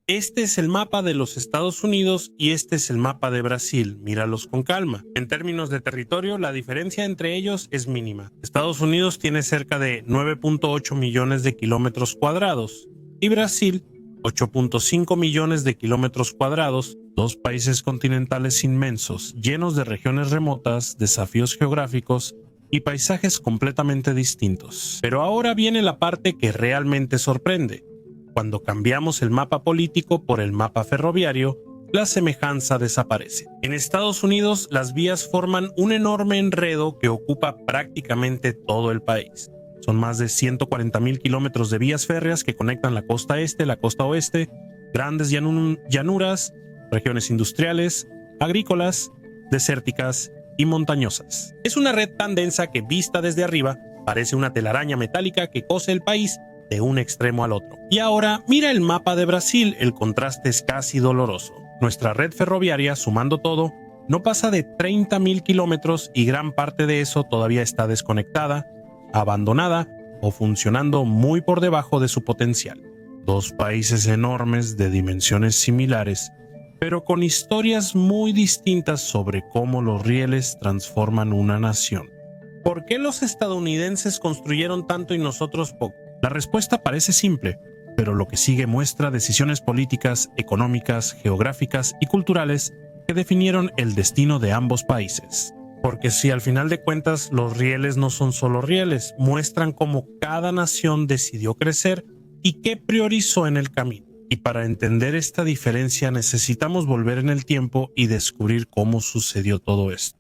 Este es el mapa de los Estados Unidos y este es el mapa de Brasil. Míralos con calma. En términos de territorio, la diferencia entre ellos es mínima. Estados Unidos tiene cerca de 9.8 millones de kilómetros cuadrados y Brasil 8.5 millones de kilómetros cuadrados, dos países continentales inmensos, llenos de regiones remotas, desafíos geográficos y paisajes completamente distintos. Pero ahora viene la parte que realmente sorprende. Cuando cambiamos el mapa político por el mapa ferroviario, la semejanza desaparece. En Estados Unidos, las vías forman un enorme enredo que ocupa prácticamente todo el país. Son más de 140,000 kilómetros de vías férreas que conectan la costa este, la costa oeste, grandes llanuras, regiones industriales, agrícolas, desérticas y montañosas. Es una red tan densa que, vista desde arriba, parece una telaraña metálica que cose el país de un extremo al otro. Y ahora, mira el mapa de Brasil, el contraste es casi doloroso. Nuestra red ferroviaria, sumando todo, no pasa de 30,000 kilómetros y gran parte de eso todavía está desconectada, abandonada o funcionando muy por debajo de su potencial. Dos países enormes de dimensiones similares, pero con historias muy distintas sobre cómo los rieles transforman una nación. ¿Por qué los estadounidenses construyeron tanto y nosotros poco? La respuesta parece simple, pero lo que sigue muestra decisiones políticas, económicas, geográficas y culturales que definieron el destino de ambos países. Porque si al final de cuentas los rieles no son solo rieles, muestran cómo cada nación decidió crecer y qué priorizó en el camino. Y para entender esta diferencia necesitamos volver en el tiempo y descubrir cómo sucedió todo esto.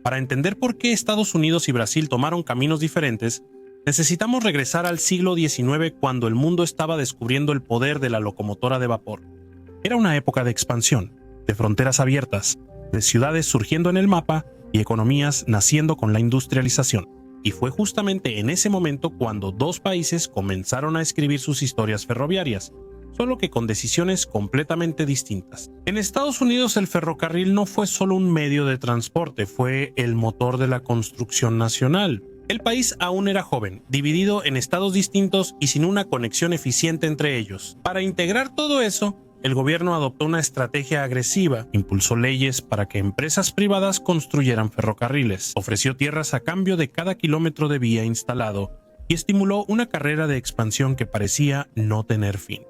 Para entender por qué Estados Unidos y Brasil tomaron caminos diferentes, necesitamos regresar al siglo XIX cuando el mundo estaba descubriendo el poder de la locomotora de vapor. Era una época de expansión, de fronteras abiertas, de ciudades surgiendo en el mapa y economías naciendo con la industrialización. Y fue justamente en ese momento cuando dos países comenzaron a escribir sus historias ferroviarias, solo que con decisiones completamente distintas. En Estados Unidos el ferrocarril no fue solo un medio de transporte, fue el motor de la construcción nacional. El país aún era joven, dividido en estados distintos y sin una conexión eficiente entre ellos. Para integrar todo eso, el gobierno adoptó una estrategia agresiva, impulsó leyes para que empresas privadas construyeran ferrocarriles, ofreció tierras a cambio de cada kilómetro de vía instalado y estimuló una carrera de expansión que parecía no tener fin.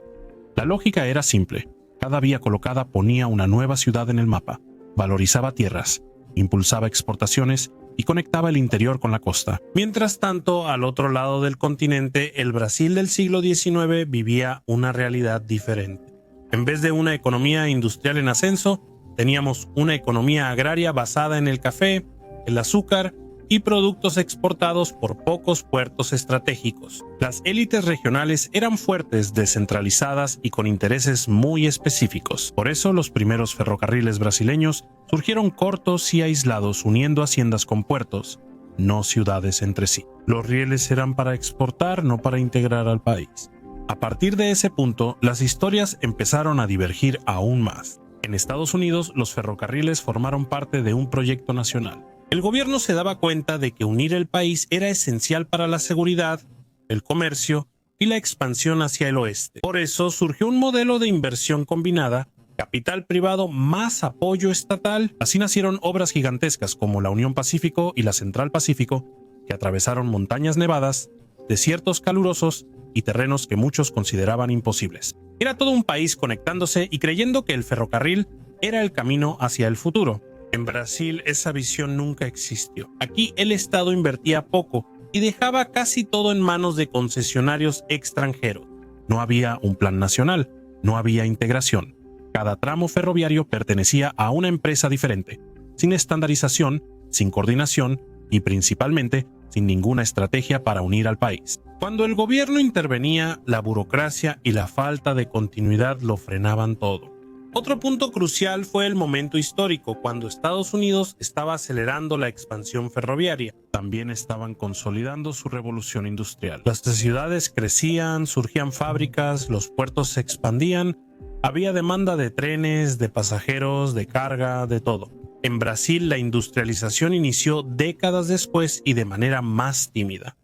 La lógica era simple. Cada vía colocada ponía una nueva ciudad en el mapa, valorizaba tierras, impulsaba exportaciones y conectaba el interior con la costa. Mientras tanto, al otro lado del continente, el Brasil del siglo XIX vivía una realidad diferente. En vez de una economía industrial en ascenso, teníamos una economía agraria basada en el café, el azúcar y productos exportados por pocos puertos estratégicos. Las élites regionales eran fuertes, descentralizadas y con intereses muy específicos. Por eso los primeros ferrocarriles brasileños surgieron cortos y aislados, uniendo haciendas con puertos, no ciudades entre sí. Los rieles eran para exportar, no para integrar al país. A partir de ese punto, las historias empezaron a divergir aún más. En Estados Unidos, los ferrocarriles formaron parte de un proyecto nacional. El gobierno se daba cuenta de que unir el país era esencial para la seguridad, el comercio y la expansión hacia el oeste. Por eso surgió un modelo de inversión combinada, capital privado más apoyo estatal. Así nacieron obras gigantescas como la Unión Pacífico y la Central Pacífico, que atravesaron montañas nevadas, desiertos calurosos y terrenos que muchos consideraban imposibles. Era todo un país conectándose y creyendo que el ferrocarril era el camino hacia el futuro. En Brasil esa visión nunca existió. Aquí el Estado invertía poco y dejaba casi todo en manos de concesionarios extranjeros. No había un plan nacional, no había integración. Cada tramo ferroviario pertenecía a una empresa diferente, sin estandarización, sin coordinación y principalmente sin ninguna estrategia para unir al país. Cuando el gobierno intervenía, la burocracia y la falta de continuidad lo frenaban todo. Otro punto crucial fue el momento histórico, cuando Estados Unidos estaba acelerando la expansión ferroviaria. También estaban consolidando su revolución industrial. Las ciudades crecían, surgían fábricas, los puertos se expandían, había demanda de trenes, de pasajeros, de carga, de todo. En Brasil la industrialización inició décadas después y de manera más tímida.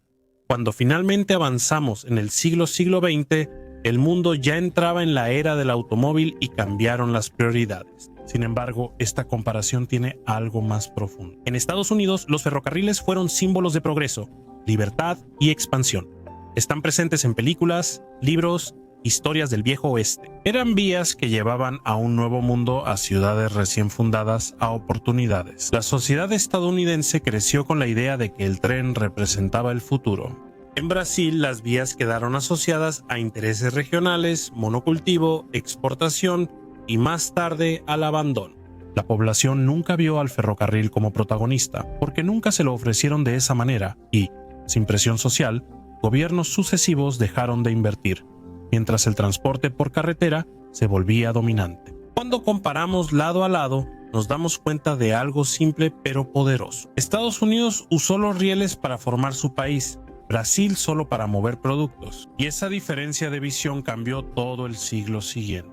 Cuando finalmente avanzamos en el siglo XX, el mundo ya entraba en la era del automóvil y cambiaron las prioridades. Sin embargo, esta comparación tiene algo más profundo. En Estados Unidos, los ferrocarriles fueron símbolos de progreso, libertad y expansión. Están presentes en películas, libros, historias del viejo oeste. Eran vías que llevaban a un nuevo mundo, a ciudades recién fundadas, a oportunidades. La sociedad estadounidense creció con la idea de que el tren representaba el futuro. En Brasil, las vías quedaron asociadas a intereses regionales, monocultivo, exportación y más tarde al abandono. La población nunca vio al ferrocarril como protagonista, porque nunca se lo ofrecieron de esa manera y, sin presión social, gobiernos sucesivos dejaron de invertir, mientras el transporte por carretera se volvía dominante. Cuando comparamos lado a lado, nos damos cuenta de algo simple pero poderoso. Estados Unidos usó los rieles para formar su país, Brasil solo para mover productos, y esa diferencia de visión cambió todo el siglo siguiente.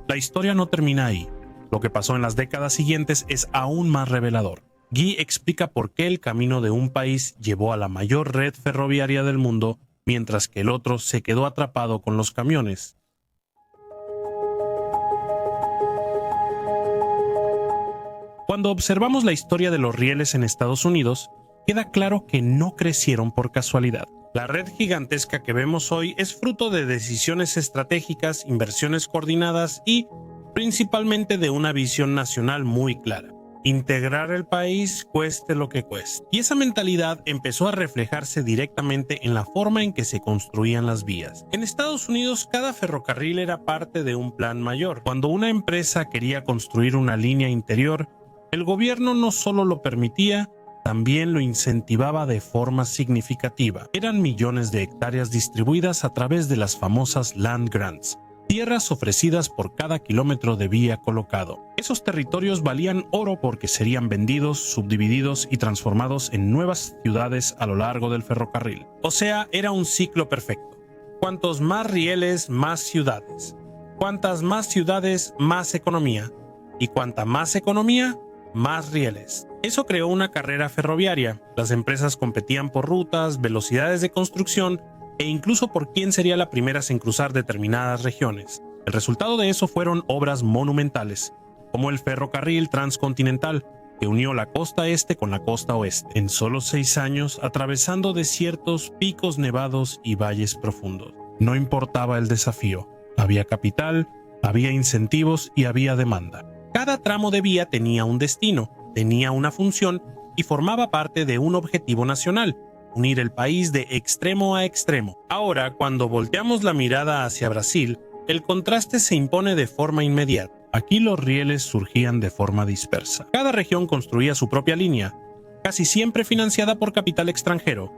La historia no termina ahí. Lo que pasó en las décadas siguientes es aún más revelador. Guy explica por qué el camino de un país llevó a la mayor red ferroviaria del mundo, mientras que el otro se quedó atrapado con los camiones. Cuando observamos la historia de los rieles en Estados Unidos, queda claro que no crecieron por casualidad. La red gigantesca que vemos hoy es fruto de decisiones estratégicas, inversiones coordinadas y, principalmente, de una visión nacional muy clara. Integrar el país cueste lo que cueste. Y esa mentalidad empezó a reflejarse directamente en la forma en que se construían las vías. En Estados Unidos, cada ferrocarril era parte de un plan mayor. Cuando una empresa quería construir una línea interior, el gobierno no solo lo permitía, también lo incentivaba de forma significativa. Eran millones de hectáreas distribuidas a través de las famosas land grants, tierras ofrecidas por cada kilómetro de vía colocado. Esos territorios valían oro porque serían vendidos, subdivididos y transformados en nuevas ciudades a lo largo del ferrocarril. O sea, era un ciclo perfecto. Cuantos más rieles, más ciudades. Cuantas más ciudades, más economía. Y cuanta más economía, más rieles. Eso creó una carrera ferroviaria. Las empresas competían por rutas, velocidades de construcción e incluso por quién sería la primera en cruzar determinadas regiones. El resultado de eso fueron obras monumentales, como el ferrocarril transcontinental, que unió la costa este con la costa oeste, en solo 6 años, atravesando desiertos, picos nevados y valles profundos. No importaba el desafío, había capital, había incentivos y había demanda. Cada tramo de vía tenía un destino, tenía una función y formaba parte de un objetivo nacional: unir el país de extremo a extremo. Ahora, cuando volteamos la mirada hacia Brasil, el contraste se impone de forma inmediata. Aquí los rieles surgían de forma dispersa. Cada región construía su propia línea, casi siempre financiada por capital extranjero,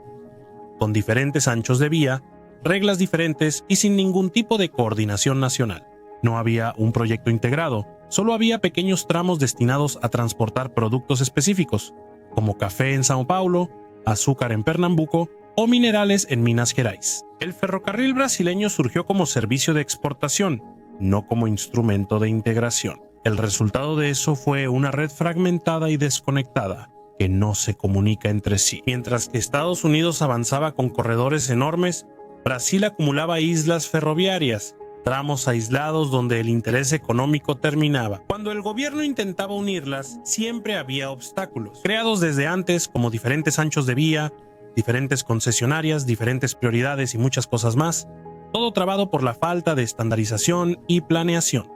con diferentes anchos de vía, reglas diferentes y sin ningún tipo de coordinación nacional. No había un proyecto integrado, solo había pequeños tramos destinados a transportar productos específicos, como café en Sao Paulo, azúcar en Pernambuco o minerales en Minas Gerais. El ferrocarril brasileño surgió como servicio de exportación, no como instrumento de integración. El resultado de eso fue una red fragmentada y desconectada, que no se comunica entre sí. Mientras que Estados Unidos avanzaba con corredores enormes, Brasil acumulaba islas ferroviarias, tramos aislados donde el interés económico terminaba. Cuando el gobierno intentaba unirlas, siempre había obstáculos, creados desde antes, como diferentes anchos de vía, diferentes concesionarias, diferentes prioridades y muchas cosas más, todo trabado por la falta de estandarización y planeación.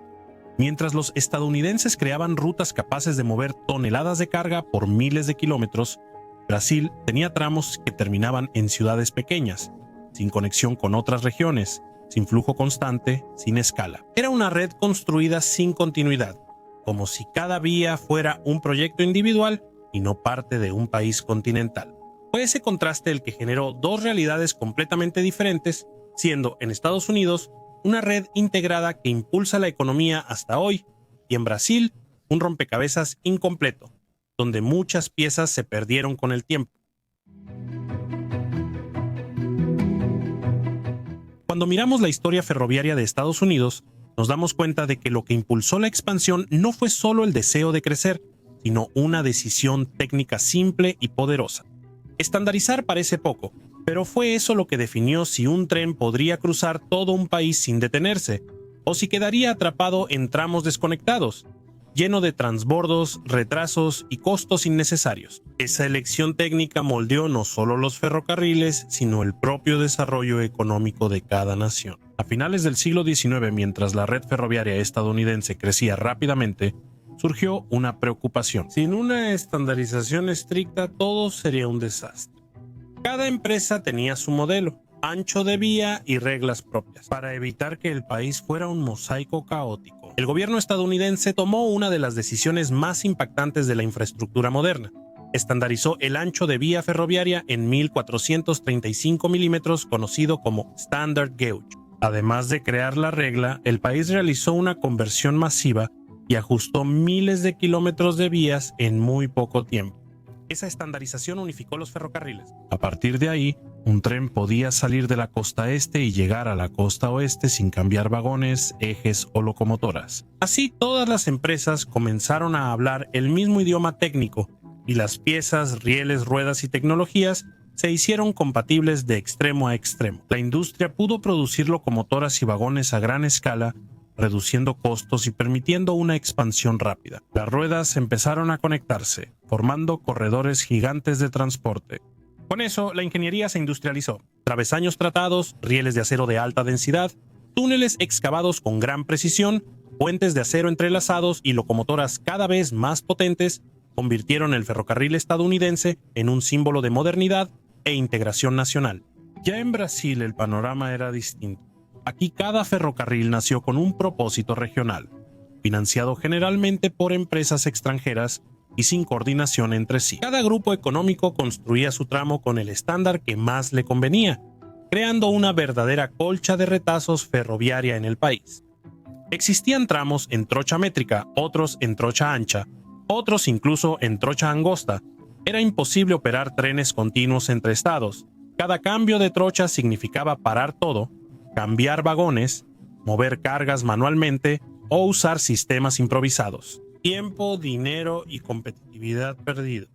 Mientras los estadounidenses creaban rutas capaces de mover toneladas de carga por miles de kilómetros, Brasil tenía tramos que terminaban en ciudades pequeñas, sin conexión con otras regiones, sin flujo constante, sin escala. Era una red construida sin continuidad, como si cada vía fuera un proyecto individual y no parte de un país continental. Fue ese contraste el que generó dos realidades completamente diferentes, siendo en Estados Unidos una red integrada que impulsa la economía hasta hoy, y en Brasil un rompecabezas incompleto, donde muchas piezas se perdieron con el tiempo. Cuando miramos la historia ferroviaria de Estados Unidos, nos damos cuenta de que lo que impulsó la expansión no fue solo el deseo de crecer, sino una decisión técnica simple y poderosa: Estandarizar parece poco, pero fue eso lo que definió si un tren podría cruzar todo un país sin detenerse, o si quedaría atrapado en tramos desconectados, lleno de transbordos, retrasos y costos innecesarios. Esa elección técnica moldeó no solo los ferrocarriles, sino el propio desarrollo económico de cada nación. A finales del siglo XIX, mientras la red ferroviaria estadounidense crecía rápidamente, surgió una preocupación. Sin una estandarización estricta, todo sería un desastre. Cada empresa tenía su modelo, ancho de vía y reglas propias, para evitar que el país fuera un mosaico caótico. El gobierno estadounidense tomó una de las decisiones más impactantes de la infraestructura moderna. Estandarizó el ancho de vía ferroviaria en 1435 milímetros, conocido como Standard Gauge. Además de crear la regla, el país realizó una conversión masiva y ajustó miles de kilómetros de vías en muy poco tiempo. Esa estandarización unificó los ferrocarriles. A partir de ahí, un tren podía salir de la costa este y llegar a la costa oeste sin cambiar vagones, ejes o locomotoras. Así, todas las empresas comenzaron a hablar el mismo idioma técnico y las piezas, rieles, ruedas y tecnologías se hicieron compatibles de extremo a extremo. La industria pudo producir locomotoras y vagones a gran escala, reduciendo costos y permitiendo una expansión rápida. Las ruedas empezaron a conectarse, formando corredores gigantes de transporte. Con eso, la ingeniería se industrializó. Travesaños tratados, rieles de acero de alta densidad, túneles excavados con gran precisión, puentes de acero entrelazados y locomotoras cada vez más potentes convirtieron el ferrocarril estadounidense en un símbolo de modernidad e integración nacional. Ya en Brasil el panorama era distinto. Aquí cada ferrocarril nació con un propósito regional, financiado generalmente por empresas extranjeras y sin coordinación entre sí. Cada grupo económico construía su tramo con el estándar que más le convenía, creando una verdadera colcha de retazos ferroviaria en el país. Existían tramos en trocha métrica, otros en trocha ancha, otros incluso en trocha angosta. Era imposible operar trenes continuos entre estados. Cada cambio de trocha significaba parar todo, cambiar vagones, mover cargas manualmente o usar sistemas improvisados. Tiempo, dinero y competitividad perdido.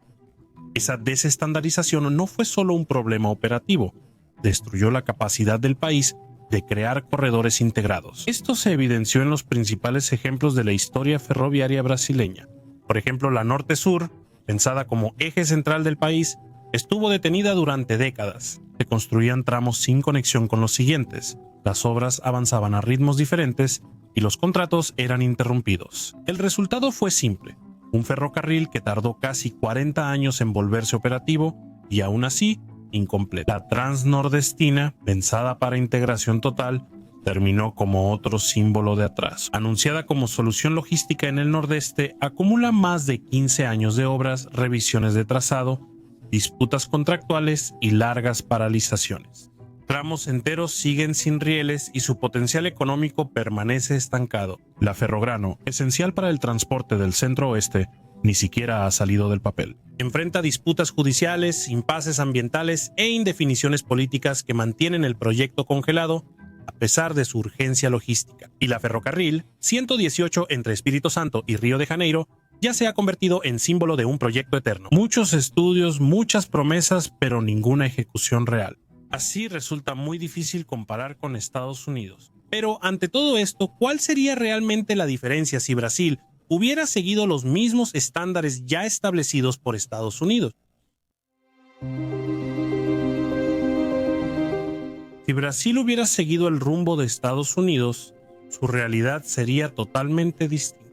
Esa desestandarización no fue solo un problema operativo, destruyó la capacidad del país de crear corredores integrados. Esto se evidenció en los principales ejemplos de la historia ferroviaria brasileña. Por ejemplo, la Norte-Sur, pensada como eje central del país, estuvo detenida durante décadas. Se construían tramos sin conexión con los siguientes. Las obras avanzaban a ritmos diferentes y los contratos eran interrumpidos. El resultado fue simple: un ferrocarril que tardó casi 40 años en volverse operativo y aún así incompleto. La Transnordestina, pensada para integración total, terminó como otro símbolo de atraso. Anunciada como solución logística en el Nordeste, acumula más de 15 años de obras, revisiones de trazado, disputas contractuales y largas paralizaciones. Tramos enteros siguen sin rieles y su potencial económico permanece estancado. La Ferrograno, esencial para el transporte del centro oeste, ni siquiera ha salido del papel. Enfrenta disputas judiciales, impases ambientales e indefiniciones políticas que mantienen el proyecto congelado a pesar de su urgencia logística. Y la Ferrocarril 118 entre Espíritu Santo y Río de Janeiro ya se ha convertido en símbolo de un proyecto eterno. Muchos estudios, muchas promesas, pero ninguna ejecución real. Así resulta muy difícil comparar con Estados Unidos. Pero ante todo esto, ¿cuál sería realmente la diferencia si Brasil hubiera seguido los mismos estándares ya establecidos por Estados Unidos? Si Brasil hubiera seguido el rumbo de Estados Unidos, su realidad sería totalmente distinta.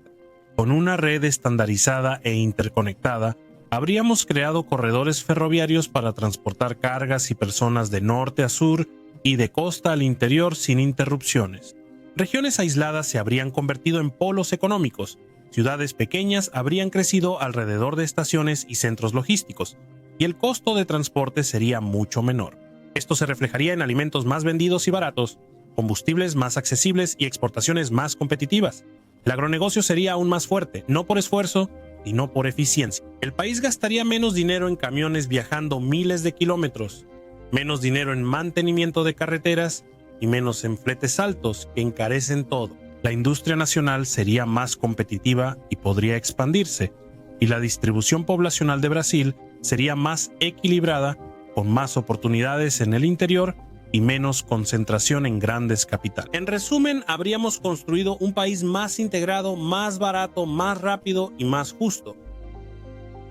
Con una red estandarizada e interconectada, habríamos creado corredores ferroviarios para transportar cargas y personas de norte a sur y de costa al interior sin interrupciones. Regiones aisladas se habrían convertido en polos económicos, ciudades pequeñas habrían crecido alrededor de estaciones y centros logísticos, y el costo de transporte sería mucho menor. Esto se reflejaría en alimentos más vendidos y baratos, combustibles más accesibles y exportaciones más competitivas. El agronegocio sería aún más fuerte, no por esfuerzo, sino por eficiencia. El país gastaría menos dinero en camiones viajando miles de kilómetros, menos dinero en mantenimiento de carreteras y menos en fletes altos que encarecen todo. La industria nacional sería más competitiva y podría expandirse, y la distribución poblacional de Brasil sería más equilibrada, con más oportunidades en el interior y menos concentración en grandes capitales. En resumen, habríamos construido un país más integrado, más barato, más rápido y más justo.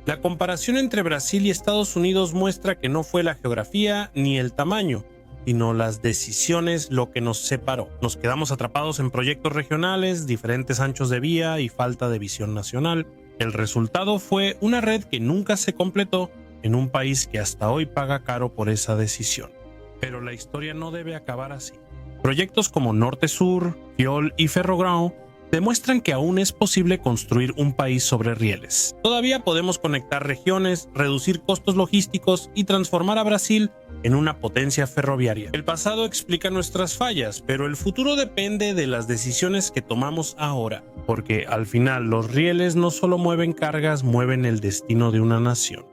La comparación entre Brasil y Estados Unidos muestra que no fue la geografía ni el tamaño, sino las decisiones lo que nos separó. Nos quedamos atrapados en proyectos regionales, diferentes anchos de vía y falta de visión nacional. El resultado fue una red que nunca se completó en un país que hasta hoy paga caro por esa decisión. Pero la historia no debe acabar así. Proyectos como Norte-Sur, Fiol y Ferrogrão demuestran que aún es posible construir un país sobre rieles. Todavía podemos conectar regiones, reducir costos logísticos y transformar a Brasil en una potencia ferroviaria. El pasado explica nuestras fallas, pero el futuro depende de las decisiones que tomamos ahora, porque al final los rieles no solo mueven cargas, mueven el destino de una nación.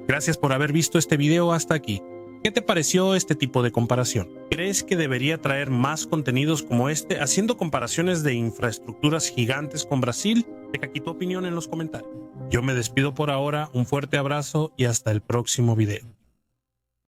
Gracias por haber visto este video hasta aquí. ¿Qué te pareció este tipo de comparación? ¿Crees que debería traer más contenidos como este, haciendo comparaciones de infraestructuras gigantes con Brasil? Deja aquí tu opinión en los comentarios. Yo me despido por ahora, un fuerte abrazo y hasta el próximo video.